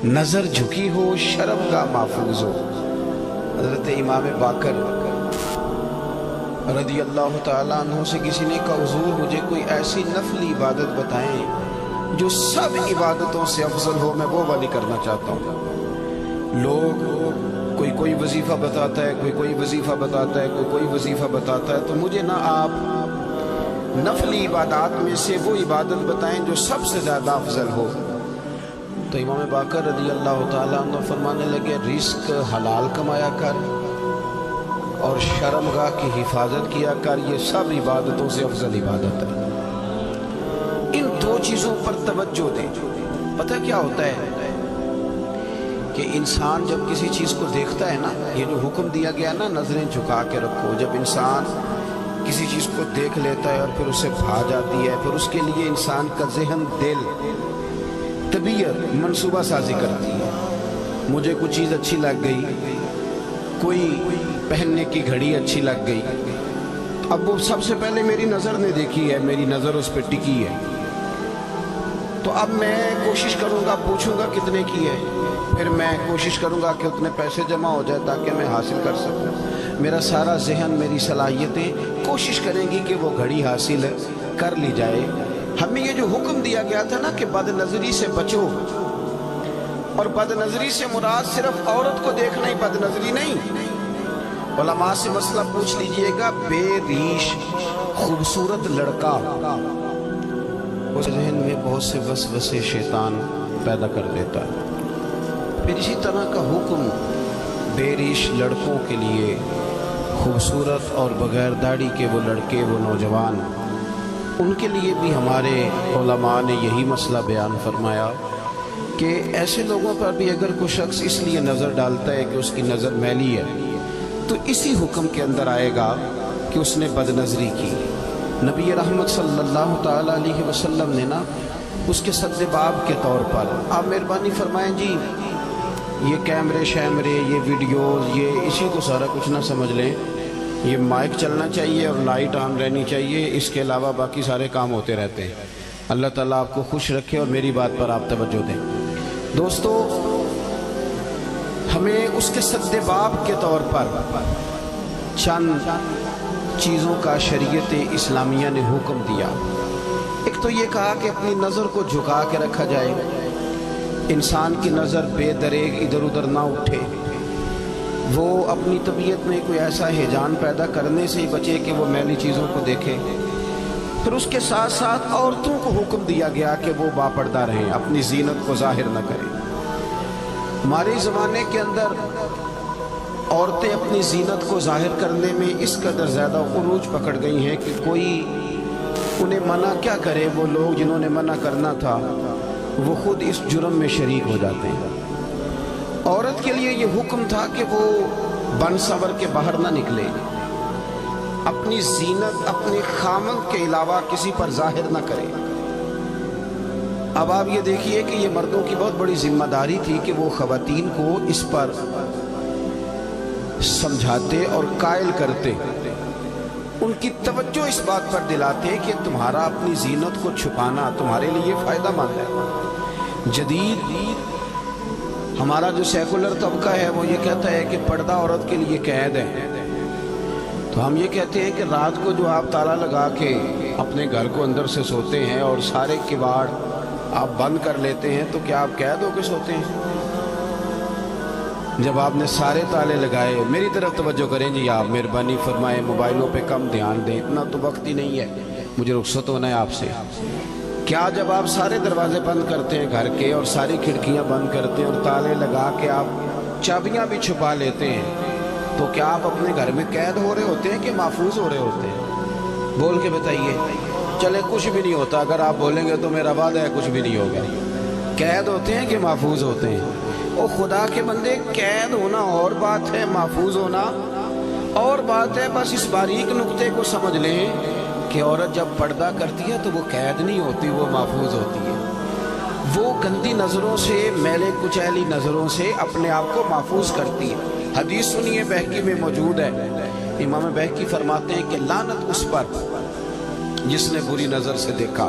نظر جھکی ہو شرم کا محفوظ ہو۔ حضرت امام باقر رضی اللہ تعالیٰ عنہ سے کسی نے کہا حضور مجھے کوئی ایسی نفلی عبادت بتائیں جو سب عبادتوں سے افضل ہو، میں وہ والی کرنا چاہتا ہوں۔ لوگ کوئی وظیفہ بتاتا ہے، کوئی وظیفہ بتاتا ہے، کوئی وظیفہ بتاتا ہے، تو مجھے نہ آپ نفلی عبادات میں سے وہ عبادت بتائیں جو سب سے زیادہ افضل ہو۔ تو امام باقر رضی اللہ تعالیٰ عنہ فرمانے لگے رزق حلال کمایا کر اور شرمگاہ کی حفاظت کیا کر، یہ سب عبادتوں سے افضل عبادت ہے۔ ان دو چیزوں پر توجہ دیں۔ پتہ کیا ہوتا ہے کہ انسان جب کسی چیز کو دیکھتا ہے نا، یہ جو حکم دیا گیا نا نظریں جھکا کے رکھو، جب انسان کسی چیز کو دیکھ لیتا ہے اور پھر اسے بھا جاتی ہے، پھر اس کے لیے انسان کا ذہن، دل، طبیعت منصوبہ سازی کرتی ہے۔ مجھے کوئی چیز اچھی لگ گئی، کوئی پہننے کی گھڑی اچھی لگ گئی، اب وہ سب سے پہلے میری نظر نے دیکھی ہے، میری نظر اس پہ ٹکی ہے، تو اب میں کوشش کروں گا، پوچھوں گا کتنے کی ہے، پھر میں کوشش کروں گا کہ اتنے پیسے جمع ہو جائے تاکہ میں حاصل کر سکوں۔ میرا سارا ذہن، میری صلاحیتیں کوشش کریں گی کہ وہ گھڑی حاصل کر لی جائے۔ ہمیں یہ جو حکم دیا گیا تھا نا کہ بد نظری سے بچو، اور بد نظری سے مراد صرف عورت کو دیکھنا ہی بد نظری نہیں۔ علماء سے مسئلہ پوچھ لیجئے گا، بے ریش خوبصورت لڑکا اس ذہن میں بہت سے وسوسے شیطان پیدا کر دیتا ہے۔ پھر اسی طرح کا حکم بے ریش لڑکوں کے لیے، خوبصورت اور بغیر داڑھی کے وہ لڑکے، وہ نوجوان، ان کے لیے بھی ہمارے علماء نے یہی مسئلہ بیان فرمایا کہ ایسے لوگوں پر بھی اگر کوئی شخص اس لیے نظر ڈالتا ہے کہ اس کی نظر میلی ہے، تو اسی حکم کے اندر آئے گا کہ اس نے بد نظری کی۔ نبی رحمت صلی اللہ تعالیٰ علیہ وسلم نے نا اس کے سد باب کے طور پر، آپ مہربانی فرمائیں جی یہ کیمرے شیمرے، یہ ویڈیوز، یہ اسی کو سارا کچھ نہ سمجھ لیں، یہ مائک چلنا چاہیے اور لائٹ آن رہنی چاہیے، اس کے علاوہ باقی سارے کام ہوتے رہتے ہیں۔ اللہ تعالیٰ آپ کو خوش رکھے اور میری بات پر آپ توجہ دیں۔ دوستو، ہمیں اس کے سد باب کے طور پر چند چیزوں کا شریعت اسلامیہ نے حکم دیا۔ ایک تو یہ کہا کہ اپنی نظر کو جھکا کے رکھا جائے، انسان کی نظر بے دریغ ادھر ادھر نہ اٹھے، وہ اپنی طبیعت میں کوئی ایسا ہیجان پیدا کرنے سے ہی بچے کہ وہ میلی چیزوں کو دیکھے۔ پھر اس کے ساتھ ساتھ عورتوں کو حکم دیا گیا کہ وہ باپردہ رہیں، اپنی زینت کو ظاہر نہ کریں۔ ہمارے زمانے کے اندر عورتیں اپنی زینت کو ظاہر کرنے میں اس قدر زیادہ عروج پکڑ گئی ہیں کہ کوئی انہیں منع کیا کرے، وہ لوگ جنہوں نے منع کرنا تھا وہ خود اس جرم میں شریک ہو جاتے ہیں۔ عورت کے لیے یہ حکم تھا کہ وہ بن سنور کے باہر نہ نکلے، اپنی زینت اپنے خامند کے علاوہ کسی پر ظاہر نہ کرے۔ اب آپ یہ دیکھیے کہ یہ مردوں کی بہت بڑی ذمہ داری تھی کہ وہ خواتین کو اس پر سمجھاتے اور قائل کرتے، ان کی توجہ اس بات پر دلاتے کہ تمہارا اپنی زینت کو چھپانا تمہارے لیے فائدہ مند ہے۔ جدید ہمارا جو سیکولر طبقہ ہے وہ یہ کہتا ہے کہ پردہ عورت کے لیے قید ہے، تو ہم یہ کہتے ہیں کہ رات کو جو آپ تالا لگا کے اپنے گھر کو اندر سے سوتے ہیں اور سارے کواڑ آپ بند کر لیتے ہیں، تو کیا آپ قید ہو کے سوتے ہیں؟ جب آپ نے سارے تالے لگائے، میری طرف توجہ کریں جی، آپ مہربانی فرمائیں، موبائلوں پہ کم دھیان دیں، اتنا تو وقت ہی نہیں ہے، مجھے رخصت ہونا ہے آپ سے۔ کیا جب آپ سارے دروازے بند کرتے ہیں گھر کے اور ساری کھڑکیاں بند کرتے ہیں اور تالے لگا کے آپ چابیاں بھی چھپا لیتے ہیں، تو کیا آپ اپنے گھر میں قید ہو رہے ہوتے ہیں کہ محفوظ ہو رہے ہوتے ہیں؟ بول کے بتائیے۔ چلے کچھ بھی نہیں ہوتا، اگر آپ بولیں گے تو میرا وعدہ ہے کچھ بھی نہیں ہوگا۔ قید ہوتے ہیں کہ محفوظ ہوتے ہیں؟ او خدا کے بندے، قید ہونا اور بات ہے، محفوظ ہونا اور بات ہے۔ بس اس باریک نقطے کو سمجھ لیں کہ عورت جب پردہ کرتی ہے تو وہ قید نہیں ہوتی، وہ محفوظ ہوتی ہے۔ وہ گندی نظروں سے، میلے کچیلی نظروں سے اپنے آپ کو محفوظ کرتی ہے۔ حدیث سنیے، بہقی میں موجود ہے، امام بہقی فرماتے ہیں کہ لعنت اس پر جس نے بری نظر سے دیکھا۔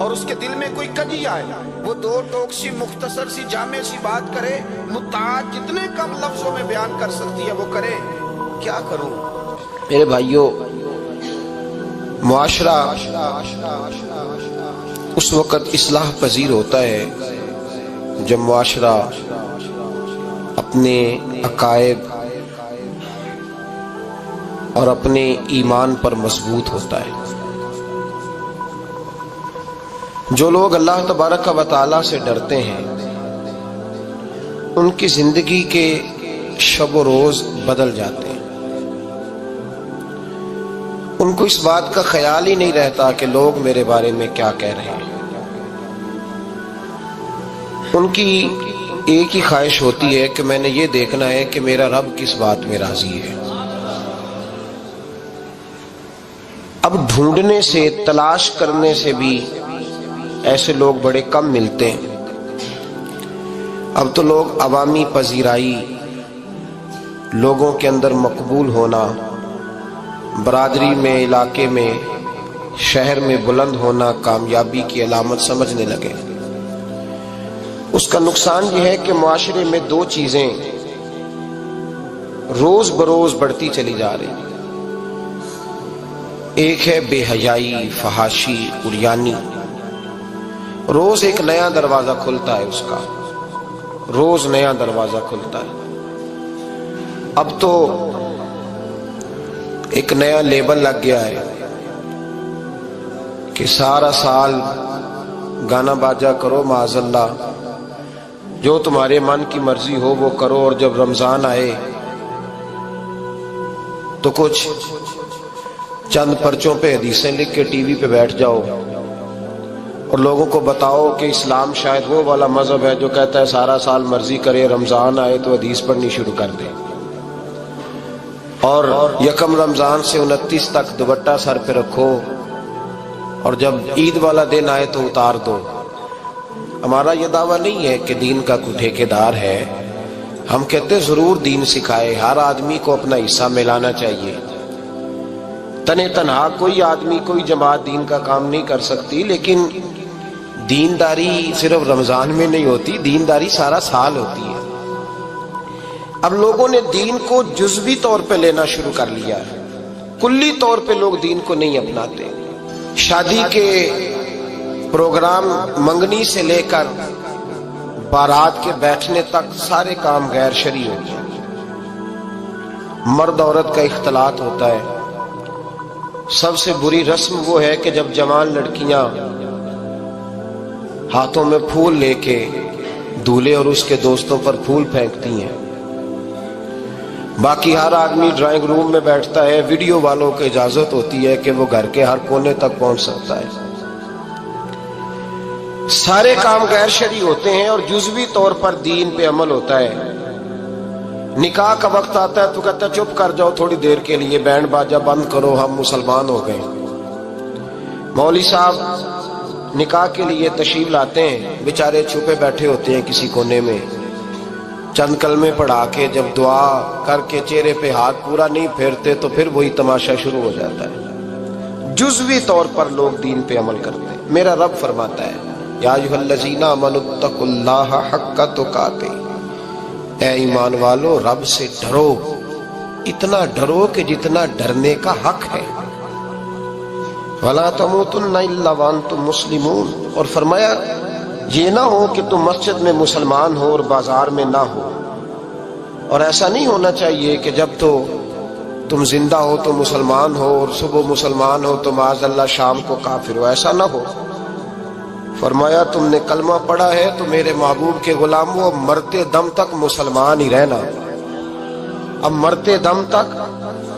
اور اس کے دل میں کوئی کجی آئے، وہ دو ٹوک سی مختصر سی جامع سی بات کرے، متعاد جتنے کم لفظوں میں بیان کر سکتی ہے وہ کرے، کیا کروں؟ میرے بھائیوں، معاشرہ اس وقت اصلاح پذیر ہوتا ہے جب معاشرہ اپنے عقائد اور اپنے ایمان پر مضبوط ہوتا ہے۔ جو لوگ اللہ تبارک و تعالیٰ سے ڈرتے ہیں ان کی زندگی کے شب و روز بدل جاتے ہیں۔ ان کو اس بات کا خیال ہی نہیں رہتا کہ لوگ میرے بارے میں کیا کہہ رہے ہیں۔ ان کی ایک ہی خواہش ہوتی ہے کہ میں نے یہ دیکھنا ہے کہ میرا رب کس بات میں راضی ہے۔ اب ڈھونڈنے سے، تلاش کرنے سے بھی ایسے لوگ بڑے کم ملتے ہیں۔ اب تو لوگ عوامی پذیرائی، لوگوں کے اندر مقبول ہونا، برادری میں، علاقے میں، شہر میں بلند ہونا کامیابی کی علامت سمجھنے لگے۔ اس کا نقصان یہ ہے کہ معاشرے میں دو چیزیں روز بروز بڑھتی چلی جا رہی۔ ایک ہے بے حیائی، فحاشی، عریانی۔ روز ایک نیا دروازہ کھلتا ہے، اس کا روز نیا دروازہ کھلتا ہے۔ اب تو ایک نیا لیبل لگ گیا ہے کہ سارا سال گانا باجا کرو، معاذ اللہ، جو تمہارے من کی مرضی ہو وہ کرو، اور جب رمضان آئے تو کچھ چند پرچوں پہ حدیثیں لکھ کے ٹی وی پہ بیٹھ جاؤ اور لوگوں کو بتاؤ کہ اسلام شاید وہ والا مذہب ہے جو کہتا ہے سارا سال مرضی کرے، رمضان آئے تو حدیث پڑھنی شروع کر دے، اور یکم رمضان سے 29 تک دوپٹہ سر پہ رکھو، اور جب عید والا دن آئے تو اتار دو۔ ہمارا یہ دعویٰ نہیں ہے کہ دین کا کوئی ٹھیکیدار ہے، ہم کہتے ضرور دین سکھائے، ہر آدمی کو اپنا حصہ ملانا چاہیے۔ تنے تنہا کوئی آدمی، کوئی جماعت دین کا کام نہیں کر سکتی، لیکن دینداری صرف رمضان میں نہیں ہوتی، دینداری سارا سال ہوتی ہے۔ اب لوگوں نے دین کو جزوی طور پہ لینا شروع کر لیا ہے، کلی طور پہ لوگ دین کو نہیں اپناتے۔ شادی کے پروگرام منگنی سے لے کر بارات کے بیٹھنے تک سارے کام غیر شرعی ہوتے ہیں۔ مرد عورت کا اختلاط ہوتا ہے۔ سب سے بری رسم وہ ہے کہ جب جوان لڑکیاں ہاتھوں میں پھول لے کے دولہے اور اس کے دوستوں پر پھول پھینکتی ہیں، باقی ہر آدمی ڈرائنگ روم میں بیٹھتا ہے، ویڈیو والوں کو اجازت ہوتی ہے کہ وہ گھر کے ہر کونے تک پہنچ سکتا ہے۔ سارے کام غیر شرعی ہوتے ہیں اور جزوی طور پر دین پہ عمل ہوتا ہے۔ نکاح کا وقت آتا ہے تو کہتا ہے چپ کر جاؤ تھوڑی دیر کے لیے، بینڈ باجا بند کرو، ہم مسلمان ہو گئے۔ مولوی صاحب نکاح کے لیے تشریف لاتے ہیں، بیچارے چھپے بیٹھے ہوتے ہیں کسی کونے میں، چند کلمے پڑھا کے جب دعا کر کے چہرے پہ ہاتھ پورا نہیں پھیرتے تو پھر وہی تماشا شروع ہو جاتا ہے۔ جزوی طور پر لوگ دین پہ عمل کرتے ہیں۔ میرا رب فرماتا ہے یا ایھا الذین آمنوا اتقوا اللہ حق تقاتہ، اے ایمان والو رب سے ڈرو، اتنا ڈرو کہ جتنا ڈرنے کا حق ہے۔ وَلَا تَمُوتُنَّ إِلَّا وَأَنْتُمْ مُسْلِمُونَ، اور فرمایا یہ نہ ہو کہ تم مسجد میں مسلمان ہو اور بازار میں نہ ہو، اور ایسا نہیں ہونا چاہیے کہ جب تو تم زندہ ہو تو مسلمان ہو اور صبح مسلمان ہو تو معاذ اللہ شام کو کافر ہو، ایسا نہ ہو۔ فرمایا تم نے کلمہ پڑھا ہے تو میرے محبوب کے غلام وہ مرتے دم تک مسلمان ہی رہنا، اب مرتے دم تک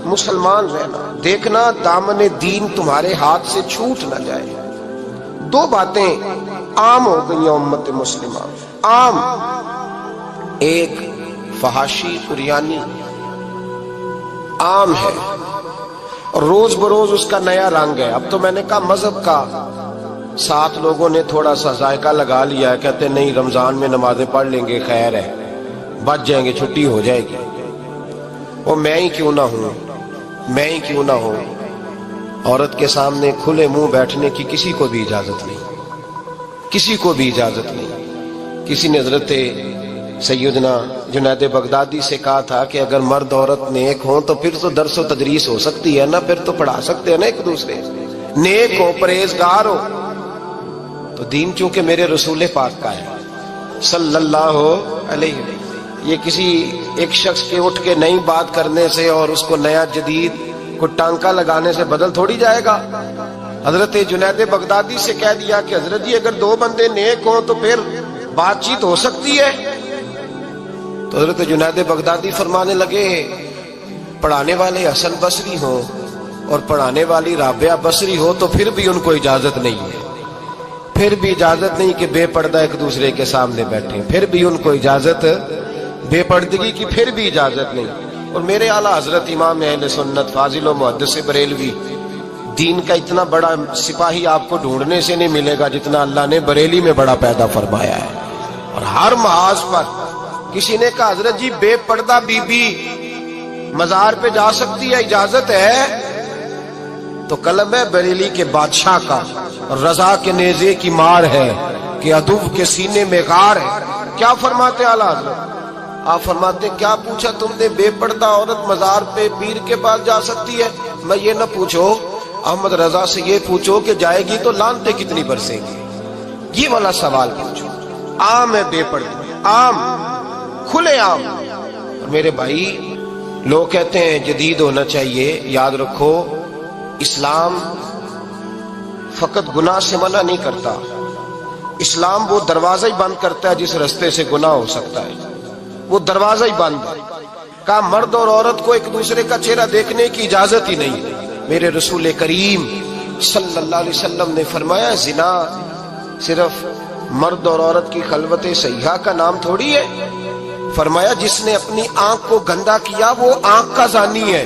مسلمان رہنا، دیکھنا دامن دین تمہارے ہاتھ سے چھوٹ نہ جائے۔ دو باتیں عام ہو گئی امت مسلمہ، عام، ایک فحاشی عریانی عام ہے اور روز بروز اس کا نیا رنگ ہے۔ اب تو میں نے کہا مذہب کا ساتھ لوگوں نے تھوڑا سا ذائقہ لگا لیا ہے، کہتے نہیں رمضان میں نمازیں پڑھ لیں گے، خیر ہے، بچ جائیں گے، چھٹی ہو جائے گی۔ وہ میں ہی کیوں نہ ہوں، میں ہی کیوں نہ ہوں، عورت کے سامنے کھلے منہ بیٹھنے کی کسی کو بھی اجازت نہیں۔ کسی کو بھی اجازت نہیں۔ کسی نے حضرت سیدنا جنید بغدادی سے کہا تھا کہ اگر مرد عورت نیک ہوں تو پھر تو درس و تدریس ہو سکتی ہے نا، پھر تو پڑھا سکتے ہیں نا ایک دوسرے، نیک ہو، پرہیزگار ہو۔ تو دین چونکہ میرے رسول پاک کا ہے صلی اللہ علیہ وسلم، یہ کسی ایک شخص کے اٹھ کے نئی بات کرنے سے اور اس کو نیا جدید کو ٹانکا لگانے سے بدل تھوڑی جائے گا۔ حضرت جنید بغدادی سے کہہ دیا کہ حضرت جی اگر دو بندے نیک ہوں تو پھر بات چیت ہو سکتی ہے۔ تو حضرت جنید بغدادی فرمانے لگے پڑھانے والے حسن بصری ہوں اور پڑھانے والی رابعہ بصری ہو تو پھر بھی ان کو اجازت نہیں ہے، پھر بھی اجازت نہیں کہ بے پردہ ایک دوسرے کے سامنے بیٹھیں، پھر بھی ان کو اجازت، بے پردگی کی پھر بھی اجازت نہیں۔ اور میرے اعلیٰ حضرت امام اہل سنت فاضل و محدث بریلوی، دین کا اتنا بڑا سپاہی آپ کو ڈھونڈنے سے نہیں ملے گا جتنا اللہ نے بریلی میں بڑا پیدا فرمایا ہے۔ اور ہر محاذ پر کسی نے کہا حضرت جی بے پردہ بی بی مزار پہ جا سکتی ہے، اجازت ہے؟ تو قلم ہے بریلی کے بادشاہ کا، رضا کے نیزے کی مار ہے کہ عدو کے سینے میں غار ہے۔ کیا فرماتے اعلیٰ حضرت؟ آپ فرماتے کیا پوچھا تم نے، بے پردہ عورت مزار پہ پیر کے پاس جا سکتی ہے؟ میں یہ نہ پوچھو، احمد رضا سے یہ پوچھو کہ جائے گی تو لعنتیں کتنی برسیں گی، یہ والا سوال پوچھو۔ عام ہے بے پردہ، عام، کھلے عام۔ اور میرے بھائی لوگ کہتے ہیں جدید ہونا چاہیے، یاد رکھو اسلام فقط گناہ سے منع نہیں کرتا، اسلام وہ دروازہ ہی بند کرتا ہے جس رستے سے گناہ ہو سکتا ہے، وہ دروازہ ہی بند ہے۔ کہا مرد اور عورت کو ایک دوسرے کا چہرہ دیکھنے کی اجازت ہی نہیں۔ میرے رسول کریم صلی اللہ علیہ وسلم نے فرمایا زنا صرف مرد اور عورت کی خلوت صحیحہ کا نام تھوڑی ہے، فرمایا جس نے اپنی آنکھ کو گندا کیا وہ آنکھ کا زانی ہے،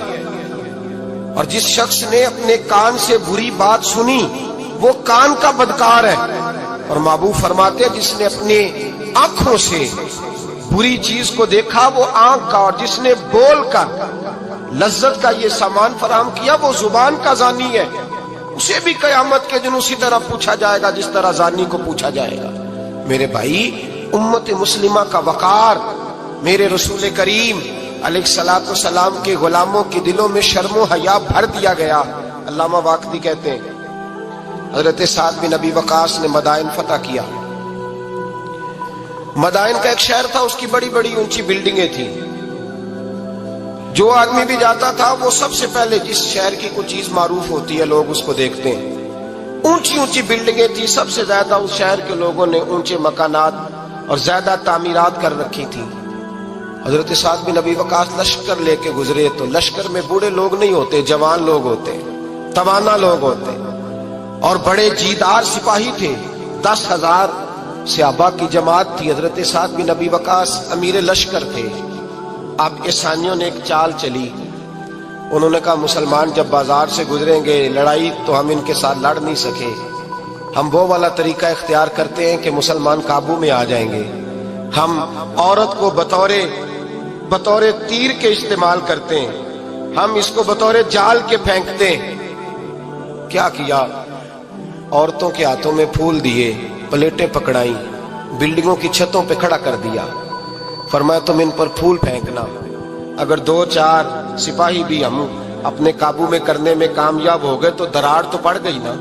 اور جس شخص نے اپنے کان سے بری بات سنی وہ کان کا بدکار ہے، اور محبوب فرماتے ہیں جس نے اپنے آنکھوں سے بری چیز کو دیکھا وہ آنکھ کا، اور جس نے بول کر لذت کا یہ سامان فراہم کیا وہ زبان کا زانی ہے، اسے بھی قیامت کے دن اسی طرح پوچھا جائے گا جس طرح زانی کو پوچھا جائے گا۔ میرے بھائی امت مسلمہ کا وقار میرے رسول کریم علیہ الصلوۃ والسلام کے غلاموں کے دلوں میں شرم و حیا بھر دیا گیا۔ علامہ واقدی کہتے ہیں حضرت سعد بن ابی وقاص نے مدائن فتح کیا۔ مدائن کا ایک شہر تھا، اس کی بڑی بڑی اونچی بلڈنگیں تھیں، جو آدمی بھی جاتا تھا وہ سب سے پہلے جس شہر کی کوئی چیز معروف ہوتی ہے لوگ اس کو دیکھتے ہیں۔ اونچی اونچی بلڈنگیں تھی، سب سے زیادہ اس شہر کے لوگوں نے اونچے مکانات اور زیادہ تعمیرات کر رکھی تھی۔ حضرت سعد بن ابی وقاص لشکر لے کے گزرے تو لشکر میں بوڑھے لوگ نہیں ہوتے، جوان لوگ ہوتے، توانا لوگ ہوتے، اور بڑے جیدار سپاہی تھے، 10,000 صحابہ کی جماعت تھی۔ حضرت سعد بن ابی وقاص امیر لشکر تھے۔ اب عیسائیوں نے ایک چال چلی، انہوں نے کہا مسلمان جب بازار سے گزریں گے لڑائی تو ہم ان کے ساتھ لڑ نہیں سکے، ہم وہ والا طریقہ اختیار کرتے ہیں کہ مسلمان قابو میں آ جائیں گے، ہم عورت کو بطور تیر کے استعمال کرتے ہیں، ہم اس کو بطور جال کے پھینکتے ہیں۔ کیا کیا؟ عورتوں کے ہاتھوں میں پھول دیے، پلیٹیں پکڑائیں، بلڈنگوں کی چھتوں پہ کھڑا کر دیا، فرمایا تم ان پر پھول پھینکنا، اگر 2-4 سپاہی بھی ہم اپنے قابو میں کرنے میں کامیاب ہو گئے تو دراڑ تو پڑ گئی نا،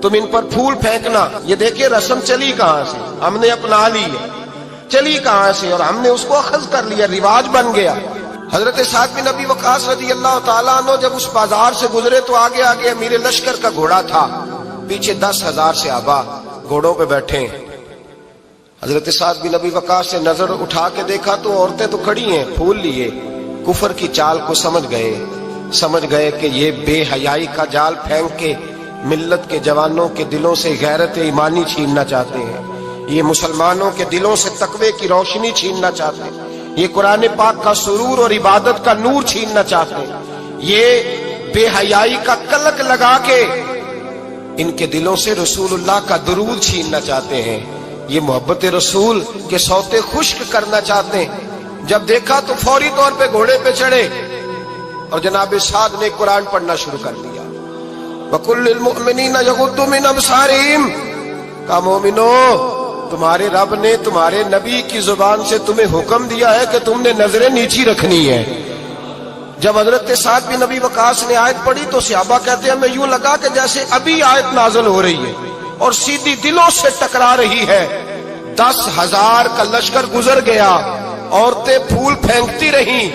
تم ان پر پھول پھینکنا۔ یہ دیکھیں رسم چلی کہاں سے، ہم نے اپنا لی ہے، چلی کہاں سے اور ہم نے اس کو اخذ کر لیا، رواج بن گیا۔ حضرت سعد بن ابی وقاص رضی اللہ تعالیٰ عنہ جب اس بازار سے گزرے تو آگے آگے امیر لشکر کا گھوڑا تھا، پیچھے 10,000 صحابہ گھوڑوں پہ بیٹھے ہیں۔ حضرت سعد بن ابی وقاص سے نظر اٹھا کے دیکھا تو عورتیں تو کھڑی ہیں، پھول لیے، کفر کی چال کو سمجھ گئے کہ یہ بے حیائی کا جال پھینک کے ملت کے جوانوں کے دلوں سے غیرت ایمانی چھیننا چاہتے ہیں، یہ مسلمانوں کے دلوں سے تقوی کی روشنی چھیننا چاہتے ہیں، یہ قرآن پاک کا سرور اور عبادت کا نور چھیننا چاہتے ہیں، یہ بے حیائی کا کلک لگا کے ان کے دلوں سے رسول اللہ کا درود چھیننا چاہتے ہیں، یہ محبت رسول کے سوتے خشک کرنا چاہتے ہیں۔ جب دیکھا تو فوری طور پہ گھوڑے پہ چڑھے اور جناب سعد نے قرآن پڑھنا شروع کر دیا، وَقُلْ لِلْمُؤْمِنِينَ يَغُضُّوا مِنْ أَبْصَارِهِمْ، کہا مومنو، تمہارے رب نے تمہارے نبی کی زبان سے تمہیں حکم دیا ہے کہ تم نے نظریں نیچی رکھنی ہے۔ جب حضرت سعد بن نبی وقاص نے آیت پڑھی تو صحابہ کہتے ہیں ہمیں یوں لگا کہ جیسے ابھی آیت نازل ہو رہی ہے اور سیدھی دلوں سے ٹکرا رہی ہے۔ 10,000 کا لشکر گزر گیا، عورتیں پھول پھینکتی رہیں،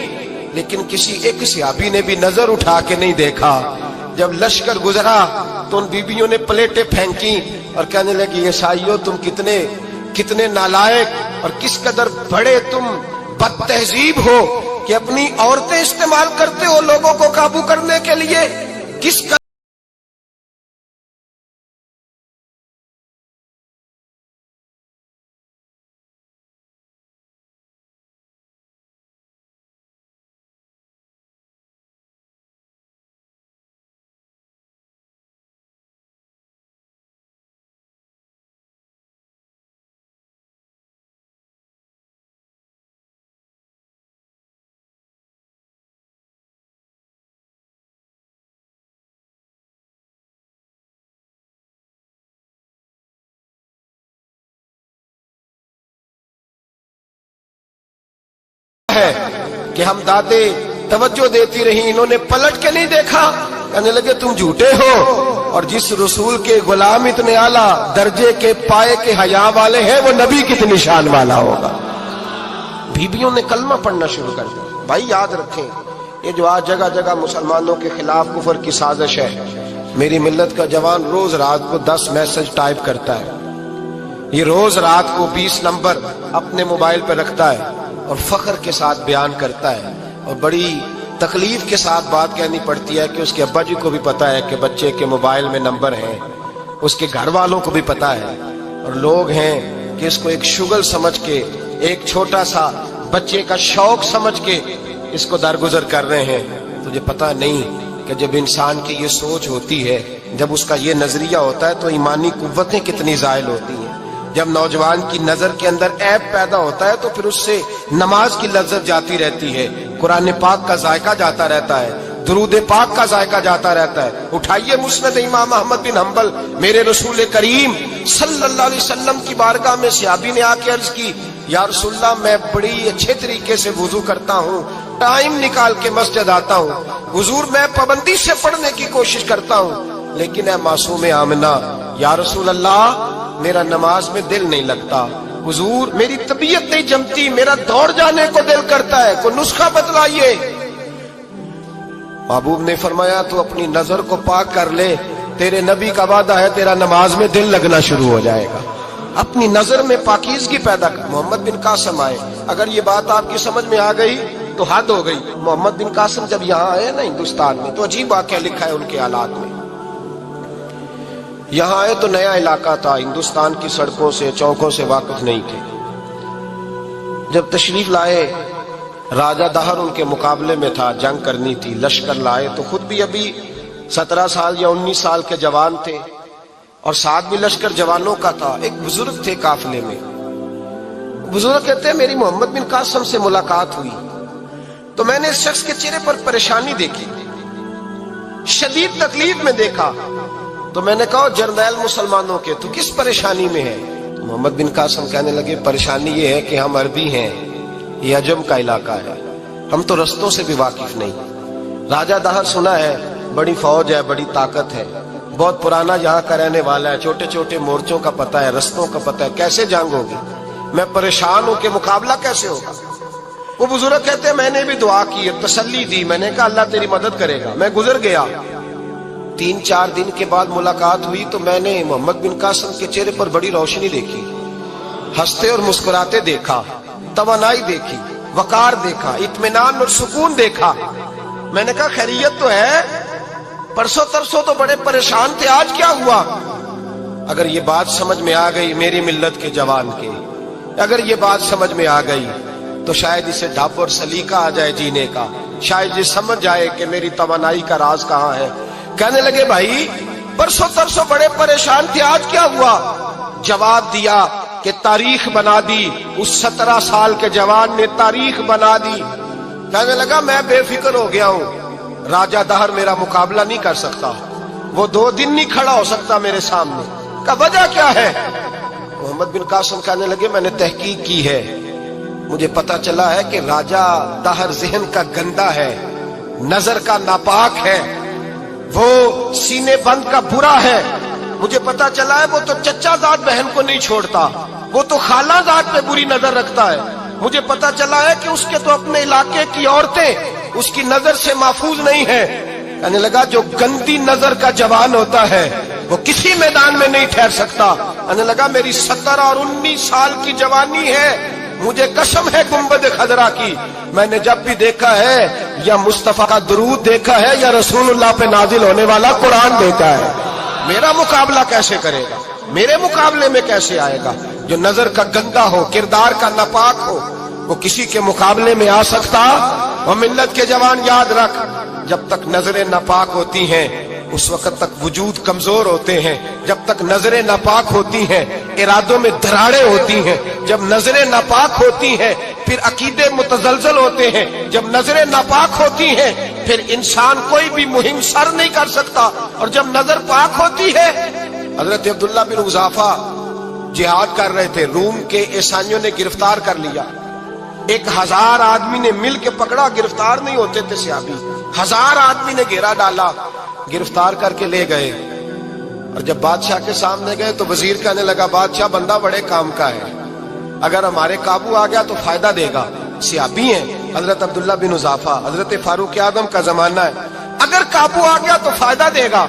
لیکن کسی ایک صحابی نے بھی نظر اٹھا کے نہیں دیکھا۔ جب لشکر گزرا تو ان بیبیوں نے پلیٹیں پھینکی اور کہنے لگی عیسائیوں تم کتنے نالائق اور کس قدر بڑے تم بد تہذیب ہو کہ اپنی عورتیں استعمال کرتے ہو لوگوں کو قابو کرنے کے لیے۔ کس قدر ہے کہ ہم دادے توجہ دیتی رہیں، انہوں نے پلٹ کے نہیں دیکھا، کہنے لگے تم جھوٹے ہو، اور جس رسول کے غلام اتنے اعلیٰ درجے کے پائے کے حیا والے ہیں وہ نبی کتنی شان والا ہوگا۔ بیبیوں نے کلمہ پڑھنا شروع کر دیا۔ بھائی یاد رکھیں، یہ جو آج جگہ جگہ مسلمانوں کے خلاف کفر کی سازش ہے، میری ملت کا جوان روز رات کو 10 میسج ٹائپ کرتا ہے، یہ روز رات کو 20 نمبر اپنے موبائل پہ رکھتا ہے اور فخر کے ساتھ بیان کرتا ہے، اور بڑی تکلیف کے ساتھ بات کہنی پڑتی ہے کہ اس کے ابا جی کو بھی پتا ہے کہ بچے کے موبائل میں نمبر ہیں، اس کے گھر والوں کو بھی پتا ہے، اور لوگ ہیں کہ اس کو ایک شغل سمجھ کے، ایک چھوٹا سا بچے کا شوق سمجھ کے اس کو درگزر کر رہے ہیں۔ تجھے پتا نہیں کہ جب انسان کی یہ سوچ ہوتی ہے، جب اس کا یہ نظریہ ہوتا ہے تو ایمانی قوتیں کتنی زائل ہوتی ہیں۔ جب نوجوان کی نظر کے اندر عیب پیدا ہوتا ہے تو پھر اس سے نماز کی لذت جاتی رہتی ہے، قرآن پاک کا ذائقہ جاتا رہتا ہے، درود پاک کا ذائقہ جاتا رہتا ہے۔ اٹھائیے مسند امام احمد بن حنبل، میرے رسول کریم صلی اللہ علیہ وسلم کی بارگاہ میں صحابی نے آ کے عرض کی، یا رسول اللہ میں بڑی اچھے طریقے سے وضو کرتا ہوں، ٹائم نکال کے مسجد آتا ہوں، حضور میں پابندی سے پڑھنے کی کوشش کرتا ہوں، لیکن اے معصوم آمنہ، یا رسول اللہ میرا نماز میں دل نہیں لگتا، حضور میری طبیعت نہیں جمتی، میرا دوڑ جانے کو دل کرتا ہے، کوئی نسخہ بتلائیے۔ محبوب نے فرمایا تو اپنی نظر کو پاک کر لے، تیرے نبی کا وعدہ ہے تیرا نماز میں دل لگنا شروع ہو جائے گا۔ اپنی نظر میں پاکیزگی پیدا کر۔ محمد بن قاسم آئے، اگر یہ بات آپ کی سمجھ میں آ گئی تو حد ہو گئی۔ محمد بن قاسم جب یہاں آئے نا ہندوستان میں تو عجیب واقعہ لکھا ہے ان کے حالات میں۔ یہاں آئے تو نیا علاقہ تھا، ہندوستان کی سڑکوں سے چوکوں سے واقف نہیں تھے۔ جب تشریف لائے، راجہ دہر ان کے مقابلے میں تھا، جنگ کرنی تھی، لشکر لائے تو خود بھی ابھی 17 سال یا 19 سال کے جوان تھے، اور ساتھ بھی لشکر جوانوں کا تھا۔ ایک بزرگ تھے قافلے میں، بزرگ کہتے ہیں میری محمد بن قاسم سے ملاقات ہوئی تو میں نے اس شخص کے چہرے پر پریشانی دیکھی، شدید تکلیف میں دیکھا، تو میں نے کہا جرنیل مسلمانوں کے تو کس پریشانی میں ہے؟ محمد بن قاسم کہنے لگے پریشانی یہ ہے کہ ہم عربی ہیں، یہ عجم کا علاقہ ہے، ہم تو رستوں سے بھی واقف نہیں۔ راجہ دہر سنا ہے بڑی فوج ہے، بڑی طاقت ہے، بہت پرانا یہاں کا رہنے والا ہے، چھوٹے چھوٹے مورچوں کا پتہ ہے، رستوں کا پتہ ہے، کیسے جنگ ہوگی؟ میں پریشان ہوں کہ مقابلہ کیسے ہوگا؟ وہ بزرگ کہتے ہیں میں نے بھی دعا کی، تسلی دی، میں نے کہا اللہ تیری مدد کرے گا۔ میں گزر گیا، 3-4 دن کے بعد ملاقات ہوئی تو میں نے محمد بن قاسم کے چہرے پر بڑی روشنی دیکھی، ہنستے اور مسکراتے دیکھا، توانائی دیکھی، وقار دیکھا، اطمینان اور سکون دیکھا۔ میں نے کہا خیریت تو ہے، پرسوں ترسوں تو بڑے پریشان تھے، آج کیا ہوا؟ اگر یہ بات سمجھ میں آ گئی میری ملت کے جوان کے، اگر یہ بات سمجھ میں آ گئی تو شاید اسے ڈھب اور سلیقہ آ جائے جینے کا، شاید یہ سمجھ جائے کہ میری توانائی کا راز کہاں ہے۔ کہنے لگے بھائی پرسوں ترسوں بڑے پریشان تھے، آج کیا ہوا؟ جواب دیا کہ تاریخ بنا دی، اس 17 سال کے جوان نے تاریخ بنا دی۔ کہنے لگا میں بے فکر ہو گیا ہوں، راجہ دہر میرا مقابلہ نہیں کر سکتا، وہ 2 دن نہیں کھڑا ہو سکتا میرے سامنے۔ کا وجہ کیا ہے؟ محمد بن قاسم کہنے لگے میں نے تحقیق کی ہے، مجھے پتا چلا ہے کہ راجہ دہر ذہن کا گندا ہے، نظر کا ناپاک ہے، وہ سینے بند کا برا ہے۔ مجھے پتا چلا ہے وہ تو چچا زاد بہن کو نہیں چھوڑتا، وہ تو خالہ زاد پہ بری نظر رکھتا ہے۔ مجھے پتا چلا ہے کہ اس کے تو اپنے علاقے کی عورتیں اس کی نظر سے محفوظ نہیں ہیں۔ کہنے لگا جو گندی نظر کا جوان ہوتا ہے وہ کسی میدان میں نہیں ٹھہر سکتا۔ کہنے لگا میری 17 اور 19 سال کی جوانی ہے، مجھے قسم ہے گنبد خضرا کی، میں نے جب بھی دیکھا ہے یا مصطفیٰ کا درود دیکھا ہے یا رسول اللہ پہ نازل ہونے والا قرآن دیکھا ہے۔ میرا مقابلہ کیسے کرے گا؟ میرے مقابلے میں کیسے آئے گا؟ جو نظر کا گندا ہو، کردار کا ناپاک ہو، وہ کسی کے مقابلے میں آ سکتا؟ اور ملت کے جوان یاد رکھ، جب تک نظریں ناپاک ہوتی ہیں اس وقت تک وجود کمزور ہوتے ہیں، جب تک نظریں ناپاک ہوتی ہیں ارادوں میں دراڑیں ہوتی ہیں، جب نظریں ناپاک ہوتی ہیں پھر عقیدے متزلزل ہوتے ہیں، جب نظریں ناپاک ہوتی ہیں پھر انسان کوئی بھی مہم سر نہیں کر سکتا، اور جب نظر پاک ہوتی ہے۔ حضرت عبداللہ بن حذافہ جہاد کر رہے تھے، روم کے عیسائیوں نے گرفتار کر لیا، 1000 آدمی نے مل کے پکڑا، گرفتار نہیں ہوتے تھے صحابی، 1000 آدمی نے گھیرا ڈالا، گرفتار کر کے لے گئے، اور جب بادشاہ کے سامنے گئے تو وزیر کہنے لگا بادشاہ بندہ بڑے کام کا ہے، اگر ہمارے قابو آ گیا تو فائدہ دے گا۔ صحابی ہیں حضرت عبداللہ بن حذافہ، حضرت فاروق اعظم کا زمانہ ہے، اگر قابو آ گیا تو فائدہ دے گا۔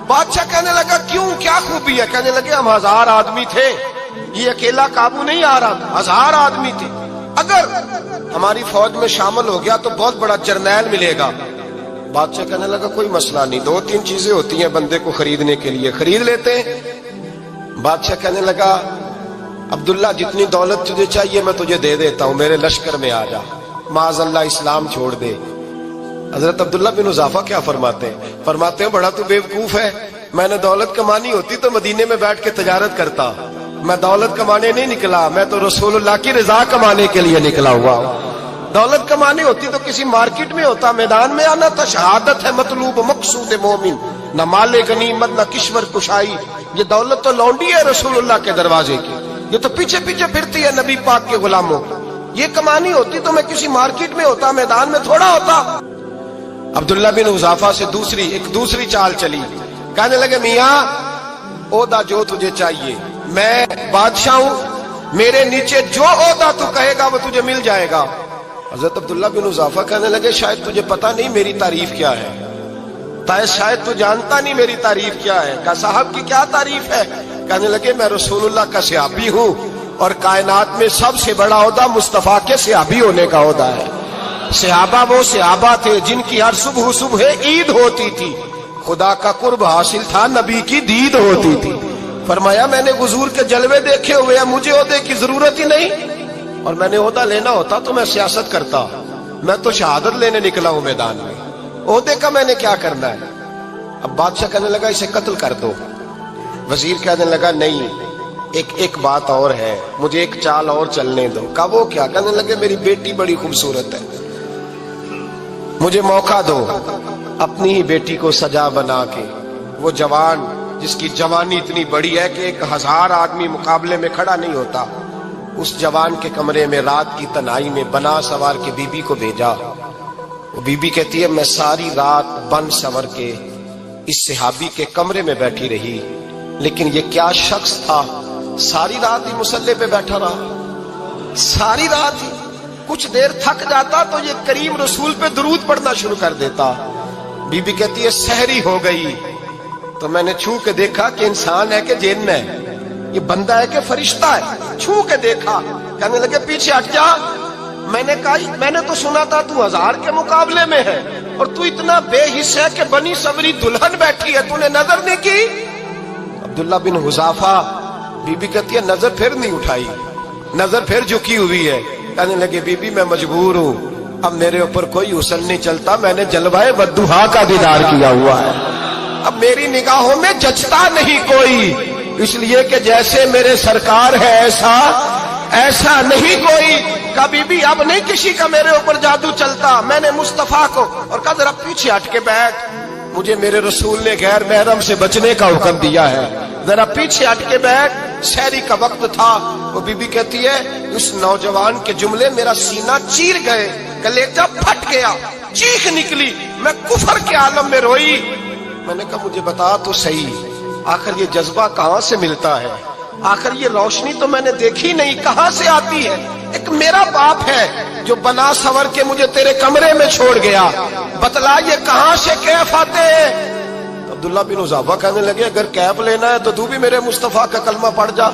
بادشاہ کہنے لگا کیوں، کیا خوبی ہے؟ کہنے لگے ہم 1000 آدمی تھے، یہ اکیلا قابو نہیں آ رہا تھا، 1000 آدمی تھے، اگر ہماری فوج میں شامل ہو گیا تو بہت بڑا جرنیل ملے گا۔ بادشاہ کہنے لگا کوئی مسئلہ نہیں، 2-3 چیزیں ہوتی ہیں بندے کو خریدنے کے لیے، خرید لیتے ہیں۔ بادشاہ کہنے لگا عبداللہ جتنی دولت تجھے چاہیے میں تجھے دے دیتا ہوں، میرے لشکر میں آ جا، معاذ اللہ اسلام چھوڑ دے۔ حضرت عبداللہ بن حذافہ کیا فرماتے ہیں؟ فرماتے ہیں بڑا تو بیوقوف ہے، میں نے دولت کمانی ہوتی تو مدینے میں بیٹھ کے تجارت کرتا، میں دولت کمانے نہیں نکلا، میں تو رسول اللہ کی رضا کمانے کے لیے نکلا ہوا ہوں۔ دولت کمانی ہوتی تو کسی مارکیٹ میں ہوتا، میدان میں آنا تھا، شہادت ہے مطلوب مقصود مومن، نہ مال غنیمت نہ کشور کشائی، یہ دولت تو لونڈی ہے رسول اللہ کے دروازے کی، یہ تو پیچھے پیچھے پھرتی ہے نبی پاک کے غلاموں، یہ کمانی ہوتی تو میں کسی مارکیٹ میں ہوتا، میدان میں تھوڑا ہوتا۔ عبداللہ بن حذافہ سے ایک دوسری چال چلی، کہنے لگے میاں عہدہ جو تجھے چاہیے، میں بادشاہ ہوں، میرے نیچے جو عہدہ تو کہے گا وہ تجھے مل جائے گا۔ حضرت عبداللہ بن حذافہ کہنے لگے شاید تجھے پتا نہیں میری تعریف کیا ہے، شاید تو جانتا نہیں میری تعریف کیا ہے۔ کہا صاحب کی کیا تعریف ہے؟ کہنے لگے میں رسول اللہ کا صحابی ہوں، اور کائنات میں سب سے بڑا عہدہ مصطفیٰ کے صحابی ہونے کا عہدہ ہے۔ صحابہ وہ صحابہ تھے جن کی ہر صبح عید ہوتی تھی، خدا کا قرب حاصل تھا، نبی کی دید ہوتی تھی۔ فرمایا میں نے حضور کے جلوے دیکھے ہوئے ہیں، مجھے عہدے کی ضرورت ہی نہیں، اور میں نے عہدہ لینا ہوتا تو میں سیاست کرتا، میں تو شہادت لینے نکلا ہوں میدان میں، عہدے کا میں نے کیا کرنا ہے۔ اب بادشاہ کہنے لگا اسے قتل کر دو، وزیر کہنے لگا نہیں، ایک بات اور ہے، مجھے ایک چال اور چلنے دو۔ کہا وہ کیا؟ کہنے لگے میری بیٹی بڑی خوبصورت ہے، مجھے موقع دو، اپنی ہی بیٹی کو سجا بنا کے، وہ جوان جس کی جوانی اتنی بڑی ہے کہ 1000 آدمی مقابلے میں کھڑا نہیں ہوتا، اس جوان کے کمرے میں رات کی تنہائی میں بنا سوار کے بی بی کو بھیجا۔ وہ بی بی کہتی ہے میں ساری رات بن سور کے اس صحابی کے کمرے میں بیٹھی رہی، لیکن یہ کیا شخص تھا، ساری رات ہی مسلح پہ بیٹھا رہا، ساری رات ہی، کچھ دیر تھک جاتا تو یہ کریم رسول پہ درود پڑھنا شروع کر دیتا۔ بی بی کہتی ہے سحری ہو گئی تو میں نے چھو کے دیکھا کہ انسان ہے کہ جن ہے، یہ بندہ ہے کہ فرشتہ ہے، چھو کے دیکھا۔ کہنے لگے پیچھے ہٹ جا، میں نے کہا میں نے تو سنا تھا تو 1000 کے مقابلے میں ہے، اور تو اتنا بے حس ہے کہ بنی سوری دلہن بیٹھی ہے، تو نے نظر نہیں کی؟ عبداللہ بن حذافہ، بی بی کہتی ہے نظر پھر نہیں اٹھائی، نظر پھر جھکی ہوئی ہے۔ کہنے لگے بی بی میں مجبور ہوں، اب میرے اوپر کوئی حسن نہیں چلتا، میں نے جلوہ والضحیٰ کا دیدار کیا ہوا ہے، اب میری نگاہوں میں جچتا نہیں کوئی، اس لیے کہ جیسے میرے سرکار ہے ایسا نہیں کوئی۔ کبھی بھی اب نہیں کسی کا میرے اوپر جادو چلتا، میں نے مصطفیٰ کو، اور کہا ذرا پیچھے ہٹ کے بیٹھ، مجھے میرے رسول نے غیر محرم سے بچنے کا حکم دیا ہے، ذرا پیچھے ہٹ کے بیٹھ، سحری کا وقت تھا۔ وہ بی بی کہتی ہے اس نوجوان کے جملے میرا سینہ چیر گئے، کلیجہ پھٹ گیا، چیخ نکلی، میں کفر کے عالم میں روئی۔ میں نے کہا مجھے بتا تو صحیح، آخر یہ جذبہ کہاں سے ملتا ہے؟ آخر یہ روشنی تو میں نے دیکھی نہیں، کہاں سے آتی ہے؟ ایک میرا باپ ہے جو بنا سور کے مجھے تیرے کمرے میں چھوڑ گیا، بتلا یہ کہاں سے کیف آتے ہیں؟ عبداللہ بن حذافہ کہنے لگے اگر کیف لینا ہے تو بھی میرے مصطفیٰ کا کلمہ پڑھ جا،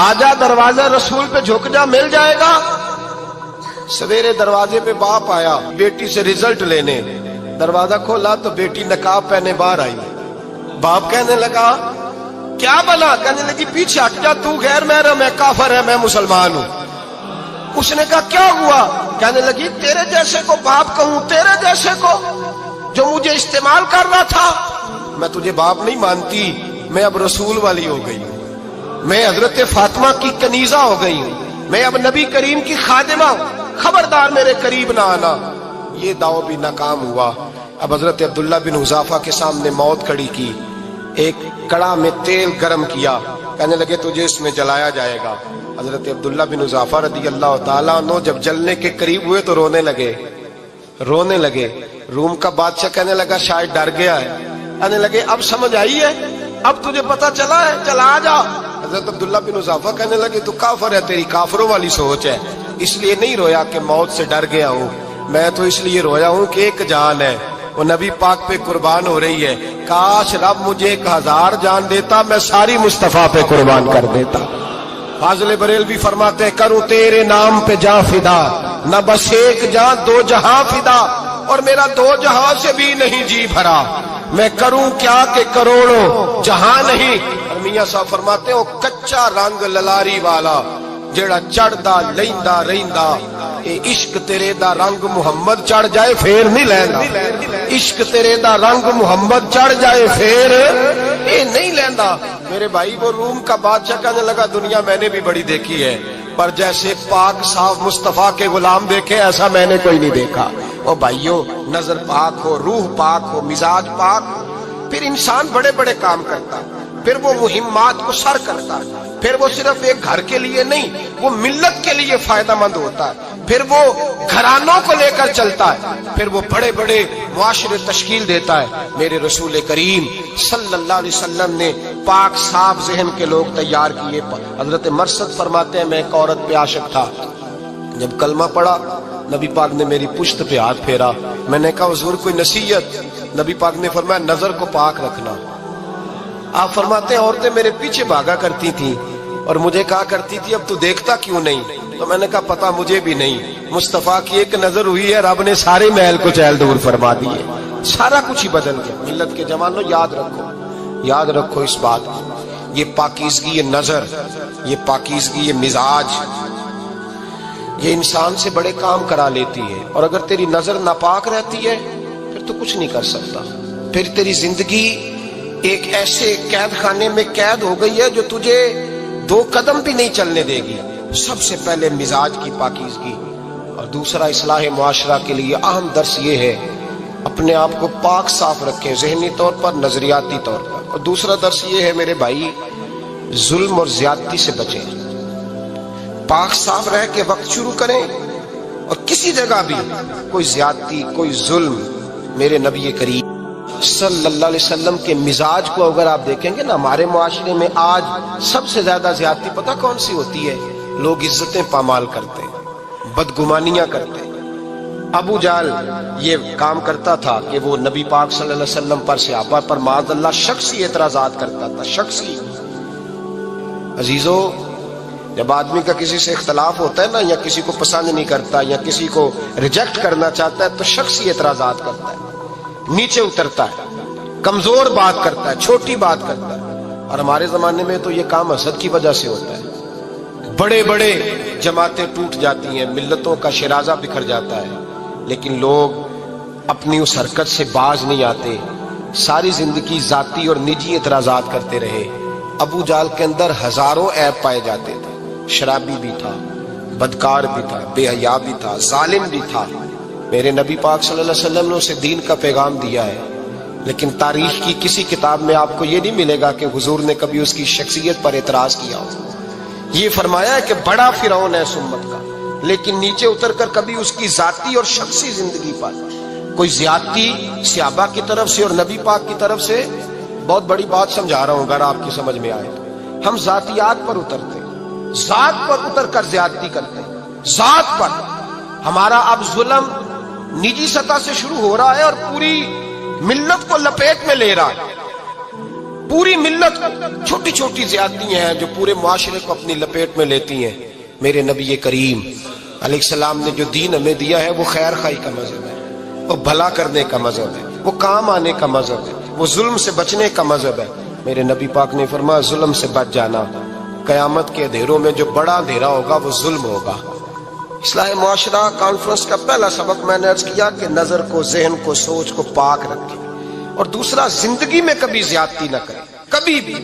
آجا دروازہ رسول پہ جھک جا، مل جائے گا۔ سویرے دروازے پہ باپ آیا بیٹی سے رزلٹ لینے، دروازہ کھولا تو بیٹی نقاب پہنے باہر آئی۔ باپ کہنے لگا کیا بنا؟ کہنے لگی پیچھے ہٹ جا، تو غیر محرم ہے، کافر ہے، میں مسلمان ہوں۔ اس نے کہا کیا ہوا؟ کہنے لگی تیرے جیسے کو باپ کہوں، تیرے جیسے کو جو مجھے استعمال کر رہا تھا؟ میں تجھے باپ نہیں مانتی، میں اب رسول والی ہو گئی ہوں، میں حضرت فاطمہ کی کنیزہ ہو گئی ہوں، میں اب نبی کریم کی خادمہ ہوں، خبردار میرے قریب نہ آنا۔ یہ دعو بھی ناکام ہوا۔ اب حضرت عبداللہ بن حذافہ کے سامنے موت کھڑی کی، ایک کڑا میں تیل گرم کیا، کہنے لگے تجھے اس میں جلایا جائے گا۔ حضرت عبداللہ بن حذافہ رضی اللہ تعالیٰ عنہ جب جلنے کے قریب ہوئے تو رونے لگے۔ روم کا بادشاہ کہنے لگا شاید ڈر گیا ہے، کہنے لگے اب سمجھ آئی ہے، اب تجھے پتا چلا ہے، چلا آ جا۔ حضرت عبداللہ بن حذافہ کہنے لگے تو کافر ہے، تیری کافروں والی سوچ ہے، اس لیے نہیں رویا کہ موت سے ڈر گیا ہوں، میں تو اس لیے رویا ہوں کہ ایک جان ہے، وہ نبی پاک پہ قربان ہو رہی ہے، کاش رب مجھے 1000 جان دیتا، میں ساری مصطفیٰ پہ قربان کر دیتا۔ فاضل بریلوی فرماتے ہیں کروں تیرے نام پہ جاں فدا، نہ بس ایک جاں 2 جہاں فدا، اور میرا 2 جہاں سے بھی نہیں جی بھرا، میں کروں کیا کہ کروڑوں جہاں نہیں۔ اور میاں صاحب فرماتے ہیں وہ کچا رنگ للاری والا جیڑا چڑھدا لیندا رہندا، اے عشق تیرے دا رنگ محمد چڑھ جائے پھر نہیں لیندا، عشق تیرے دا رنگ محمد چڑھ جائے پھر اے نہیں لیندا۔ میرے بھائی وہ روم کا بادشاہ کہنے لگا دنیا میں نے بھی بڑی دیکھی ہے، پر جیسے پاک صاف مصطفیٰ کے غلام دیکھے ایسا میں نے کوئی نہیں دیکھا۔ او بھائیو، نظر پاک ہو، روح پاک ہو، مزاج پاک ہو، پھر انسان بڑے بڑے کام کرتا ہے، پھر وہ مہمات کو سر کرتا ہے، پھر وہ صرف ایک گھر کے لیے نہیں، وہ ملت کے لیے فائدہ مند ہوتا ہے، پھر وہ گھرانوں کو لے کر چلتا ہے، پھر وہ بڑے بڑے معاشرے تشکیل دیتا ہے۔ میرے رسول کریم صلی اللہ علیہ وسلم نے پاک صاف ذہن کے لوگ تیار کیے۔ حضرت مرثد فرماتے ہیں میں ایک عورت پہ عاشق تھا، جب کلمہ پڑھا نبی پاک نے میری پشت پہ ہاتھ پھیرا، میں نے کہا حضور کوئی نصیحت؟ نبی پاک نے فرمایا نظر کو پاک رکھنا۔ آپ فرماتے ہیں عورتیں میرے پیچھے بھاگا کرتی تھیں اور مجھے کہا کرتی تھی اب تو دیکھتا کیوں نہیں؟ تو میں نے کہا پتا مجھے بھی نہیں، مصطفیٰ کی ایک نظر ہوئی ہے، رب نے سارے محل کو چہل دور فرما دیے، سارا کچھ ہی بدل گیا۔ ملت کے جوانوں یاد رکھو اس بات کو، یہ پاکیزگی، یہ نظر، یہ پاکیزگی، یہ مزاج، یہ انسان سے بڑے کام کرا لیتی ہے، اور اگر تیری نظر ناپاک رہتی ہے پھر تو کچھ نہیں کر سکتا، پھر تیری زندگی ایک ایسے قید خانے میں قید ہو گئی ہے جو تجھے 2 قدم بھی نہیں چلنے دے گی۔ سب سے پہلے مزاج کی پاکیزگی، اور دوسرا اصلاح معاشرہ کے لیے اہم درس یہ ہے اپنے آپ کو پاک صاف رکھیں، ذہنی طور پر، نظریاتی طور پر، اور دوسرا درس یہ ہے میرے بھائی ظلم اور زیادتی سے بچیں، پاک صاف رہ کے وقت شروع کریں، اور کسی جگہ بھی کوئی زیادتی، کوئی ظلم، میرے نبی کریم صلی اللہ علیہ وسلم کے مزاج کو اگر آپ دیکھیں گے نا، ہمارے معاشرے میں آج سب سے زیادہ زیادتی پتہ کون سی ہوتی ہے؟ لوگ عزتیں پامال کرتے ہیں، بدگمانیاں کرتے ہیں۔ ابو جہل یہ کام کرتا تھا کہ وہ نبی پاک صلی اللہ علیہ وسلم پر، صحابہ پر معاذ اللہ شخصی اعتراضات کرتا تھا، شخصی۔ عزیزو، جب آدمی کا کسی سے اختلاف ہوتا ہے نا، یا کسی کو پسند نہیں کرتا یا کسی کو ریجیکٹ کرنا چاہتا ہے تو شخصی اعتراضات کرتا ہے، نیچے اترتا ہے، کمزور بات کرتا ہے، چھوٹی بات کرتا ہے۔ اور ہمارے زمانے میں تو یہ کام حسد کی وجہ سے ہوتا ہے، بڑے بڑے جماعتیں ٹوٹ جاتی ہیں، ملتوں کا شرازہ بکھر جاتا ہے، لیکن لوگ اپنی اس حرکت سے باز نہیں آتے، ساری زندگی ذاتی اور نجی اعتراضات کرتے رہے۔ ابو جہل کے اندر ہزاروں عیب پائے جاتے تھے، شرابی بھی تھا، بدکار بھی تھا، بے حیا بھی تھا، ظالم بھی تھا۔ میرے نبی پاک صلی اللہ علیہ وسلم نے اسے دین کا پیغام دیا ہے لیکن تاریخ کی کسی کتاب میں آپ کو یہ نہیں ملے گا کہ حضور نے کبھی اس کی شخصیت پر اعتراض کیا ہو۔ یہ فرمایا ہے کہ بڑا فرعون ہے اس امت کا، لیکن نیچے اتر کر کبھی اس کی ذاتی اور شخصی زندگی پر کوئی زیادتی صحابہ کی طرف سے اور نبی پاک کی طرف سے، بہت بڑی بات سمجھا رہا ہوں اگر آپ کی سمجھ میں آئے تو، ہم ذاتیات پر اترتے، ذات پر اتر کر زیادتی کرتے، ذات پر۔ ہمارا اب ظلم نجی سطح سے شروع ہو رہا ہے اور پوری ملت کو لپیٹ میں لے رہا ہے۔ پوری ملت چھوٹی چھوٹی زیادتیاں ہیں جو پورے معاشرے کو اپنی لپیٹ میں لیتی ہیں۔ میرے نبی کریم علیہ السلام نے جو دین ہمیں دیا ہے وہ خیر خائی کا مذہب ہے، وہ بھلا کرنے کا مذہب ہے، وہ کام آنے کا مذہب ہے، وہ ظلم سے بچنے کا مذہب ہے۔ میرے نبی پاک نے فرمایا ظلم سے بچ جانا، قیامت کے اندھیروں میں جو بڑا اندھیرا ہوگا وہ ظلم ہوگا۔ اصلاح معاشرہ کانفرنس کا پہلا سبق میں نے عرض کیا کہ نظر کو، ذہن کو، سوچ کو پاک رکھیں، اور دوسرا زندگی میں کبھی زیادتی نہ کریں، کبھی بھی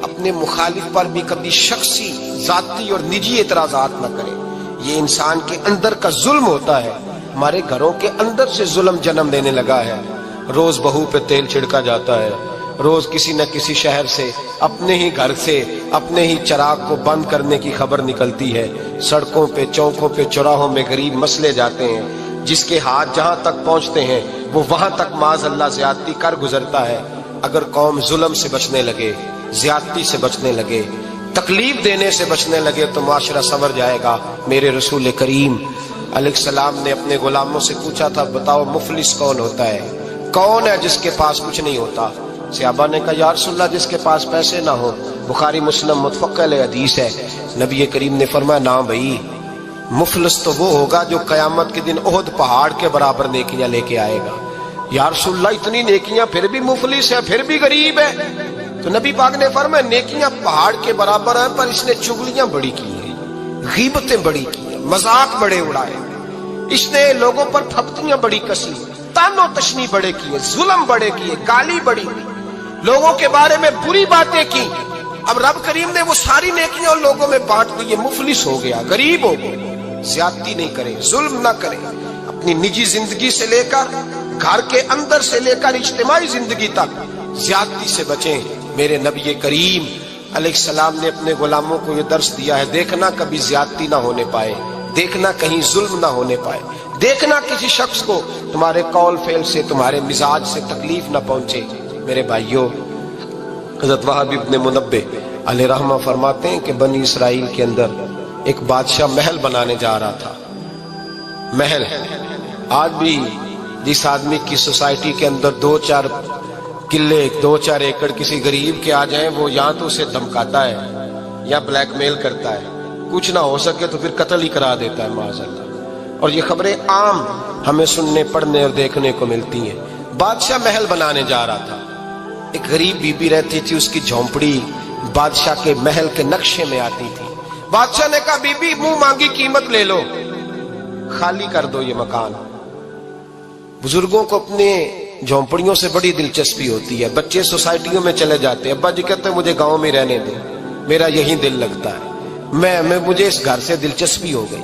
اپنے مخالف پر بھی کبھی شخصی، ذاتی اور نجی اعتراضات نہ کریں۔ یہ انسان کے اندر کا ظلم ہوتا ہے، ہمارے گھروں کے اندر سے ظلم جنم لینے لگا ہے۔ روز بہو پہ تیل چھڑکا جاتا ہے، روز کسی نہ کسی شہر سے، اپنے ہی گھر سے، اپنے ہی چراغ کو بند کرنے کی خبر نکلتی ہے۔ سڑکوں پہ، چوکوں پہ، چوراہوں میں غریب مسلے جاتے ہیں، جس کے ہاتھ جہاں تک پہنچتے ہیں وہ وہاں تک معاذ اللہ زیادتی کر گزرتا ہے۔ اگر قوم ظلم سے بچنے لگے، زیادتی سے بچنے لگے، تکلیف دینے سے بچنے لگے تو معاشرہ سنور جائے گا۔ میرے رسول کریم علیہ السلام نے اپنے غلاموں سے پوچھا تھا بتاؤ مفلس کون ہوتا ہے، کون ہے جس کے پاس کچھ نہیں ہوتا؟ صحابہ نے کہا یا رسول اللہ جس کے پاس پیسے نہ ہو۔ بخاری مسلم متفق علیہ حدیث ہے۔ نبی کریم نے فرمایا نا بھائی، مفلس تو وہ ہوگا جو قیامت کے دن احد پہاڑ کے برابر نیکیاں لے کے آئے گا۔ یا رسول اللہ اتنی نیکیاں پھر بھی مفلس ہے، پھر بھی غریب ہے؟ تو نبی پاک نے فرمایا نیکیاں پہاڑ کے برابر ہیں پر اس نے چغلیاں بڑی کی ہیں، غیبتیں بڑی کی ہیں، مذاق بڑے اڑائے، اس نے لوگوں پر پھپتیاں بڑی کسی، تان و تشنی بڑے کیے، ظلم بڑے کیے، گالی بڑی دی، لوگوں کے بارے میں بری باتیں کی۔ اب رب کریم نے وہ ساری نیکیاں ان لوگوں میں بانٹ دی، یہ مفلس ہو گیا، غریب ہو گیا۔ زیادتی نہیں کرے، ظلم نہ کرے، اپنی نجی زندگی سے لے کر، گھر کے اندر سے لے کر اجتماعی زندگی تک زیادتی سے بچیں۔ میرے نبی کریم علیہ السلام نے اپنے غلاموں کو یہ درس دیا ہے، دیکھنا کبھی زیادتی نہ ہونے پائے، دیکھنا کہیں ظلم نہ ہونے پائے، دیکھنا کسی شخص کو تمہارے قول فعل سے، تمہارے مزاج سے تکلیف نہ پہنچے۔ میرے بھائیوں، حضرت وہب ابن منبہ علیہ رحمہ فرماتے ہیں کہ بنی اسرائیل کے اندر ایک بادشاہ محل بنانے جا رہا تھا۔ محل آج بھی جس آدمی کی سوسائٹی کے اندر 2-4 قلعے، 2-4 ایکڑ کسی غریب کے آ جائیں، وہ یا تو اسے دھمکاتا ہے یا بلیک میل کرتا ہے، کچھ نہ ہو سکے تو پھر قتل ہی کرا دیتا ہے معاذ اللہ۔ اور یہ خبریں عام ہمیں سننے، پڑھنے اور دیکھنے کو ملتی ہیں۔ بادشاہ محل بنانے جا رہا تھا، ایک غریب بی بی رہتی تھی، اس کی جھونپڑی بادشاہ کے محل کے نقشے میں آتی تھی۔ بادشاہ نے کہا بی بی منہ مانگی قیمت لے لو، خالی کر دو یہ مکان۔ بزرگوں کو اپنے جھونپڑیوں سے بڑی دلچسپی ہوتی ہے، بچے سوسائٹیوں میں چلے جاتے ہیں، ابا جی کہتے ہیں مجھے گاؤں میں رہنے دیں، میرا یہی دل لگتا ہے، مجھے اس گھر سے دلچسپی ہو گئی۔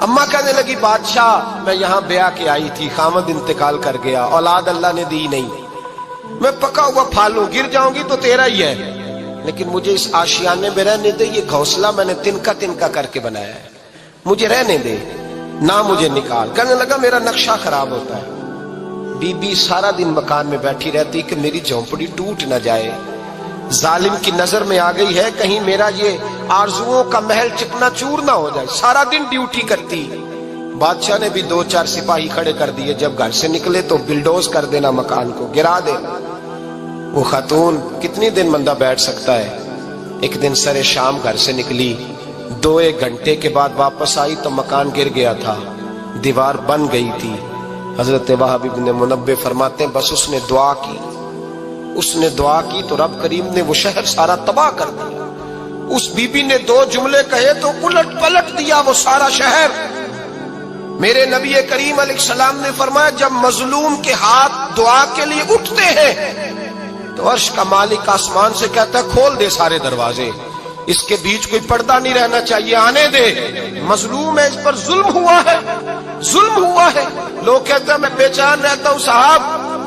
اماں کہنے لگی بادشاہ میں یہاں بیاہ کے آئی تھی، خامد انتقال کر گیا، اولاد اللہ نے دی نہیں، میں پکا ہوا پھالوں، گر جاؤں گی تو تیرا ہی ہے، لیکن مجھے اس آشیانے میں رہنے دے، یہ گھونسلہ میں نے تنکا تنکا کر کے بنایا ہے، مجھے رہنے دے، نہ مجھے نکال۔ کہنے لگا میرا نقشہ خراب ہوتا ہے۔ بی بی سارا دن مکان میں بیٹھی رہتی کہ میری جھونپڑی ٹوٹ نہ جائے، ظالم کی نظر میں آ گئی ہے کہیں میرا یہ آرزوؤں کا محل چکنا چور نہ ہو جائے، سارا دن ڈیوٹی کرتی۔ بادشاہ نے بھی 2-4 سپاہی کھڑے کر دیے، جب گھر سے نکلے تو بلڈوز کر دینا، مکان کو گرا دینا۔ وہ خاتون کتنی دن بندہ بیٹھ سکتا ہے؟ ایک دن سر شام گھر سے نکلی، 2-1 گھنٹے کے بعد واپس آئی تو مکان گر گیا تھا، دیوار بن گئی تھی۔ حضرت وہب ابن منبہ فرماتے ہیں بس اس نے دعا کی تو رب کریم نے وہ شہر سارا تباہ کر دیا۔ اس بی بی نے 2 جملے کہے تو الٹ پلٹ دیا وہ سارا شہر۔ میرے نبی کریم علیہ السلام نے فرمایا جب مظلوم کے ہاتھ دعا کے لیے اٹھتے ہیں تو عرش کا مالک آسمان سے کہتا ہے کھول دے سارے دروازے، اس کے بیچ کوئی پردہ نہیں رہنا چاہیے، آنے دے، مظلوم ہے، اس پر ظلم ہوا ہے، ظلم ہوا ہے۔ لوگ کہتے ہیں میں بے چین رہتا ہوں، صاحب